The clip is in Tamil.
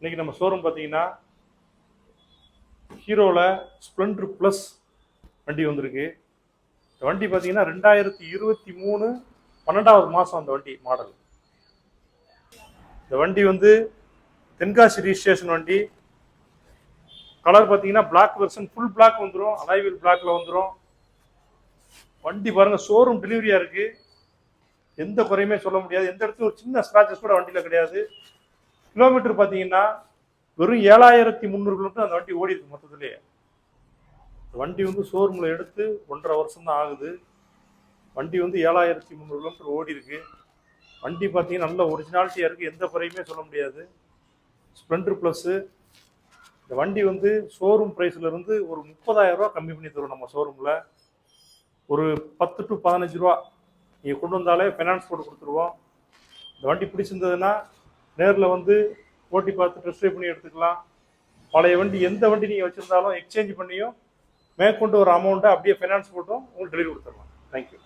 இன்னைக்கு நம்ம ஷோரூம் பார்த்தீங்கன்னா ஹீரோவில் ஸ்ப்ளெண்டர் ப்ளஸ் வண்டி வந்திருக்கு. இந்த வண்டி பார்த்தீங்கன்னா 2023 12வது மாதம் அந்த வண்டி மாடல். இந்த வண்டி வந்து தென்காசி ரிஜிஸ்ட்ரேஷன் வண்டி. கலர் பார்த்தீங்கன்னா பிளாக் வெர்ஷன், ஃபுல் பிளாக் வந்துடும், அலாய்வில் பிளாக்ல வந்துடும். வண்டி பாருங்க, ஷோரூம் டெலிவரியா இருக்கு. எந்த குறையுமே சொல்ல முடியாது. எந்த இடத்துல ஒரு சின்ன ஸ்கிராச்சஸ் கூட வண்டியில் கிடையாது. கிலோமீட்டர் பார்த்தீங்கன்னா வெறும் 7300 கிலோமீட்டர் அந்த வண்டி ஓடி இருக்கு மொத்தத்திலேயே. வண்டி வந்து ஷோரூமில் எடுத்து 1.5 வருஷம் தான் ஆகுது. வண்டி வந்து 7300 கிலோமீட்டர் ஓடி இருக்கு. வண்டி பார்த்தீங்கன்னா நல்ல ஒரிஜினாலிட்டியாக இருக்குது, எந்த குறையுமே சொல்ல முடியாது. Splendor plus. இந்த வண்டி வந்து ஷோரூம் ப்ரைஸ்லேருந்து ஒரு 30,000 ரூபா கம்மி பண்ணி தரும் நம்ம ஷோரூமில். ஒரு 10 to 15 ரூபா நீங்கள் கொண்டு வந்தாலே ஃபைனான்ஸ் போட்டு கொடுத்துருவோம். இந்த வண்டி பிடிச்சிருந்ததுன்னா நேரில் வந்து ஓட்டி பார்த்து டெஸ்ட் ட்ரைவ் பண்ணி எடுத்துக்கலாம். பழைய வண்டி எந்த வண்டி நீங்கள் வச்சுருந்தாலும் எக்ஸ்சேஞ்ச் பண்ணியும் மேற்கொண்டு ஒரு அமௌண்ட்டை அப்படியே ஃபைனான்ஸ் போட்டும் உங்களுக்கு டெலிவரி கொடுத்துடலாம். தேங்க்யூ.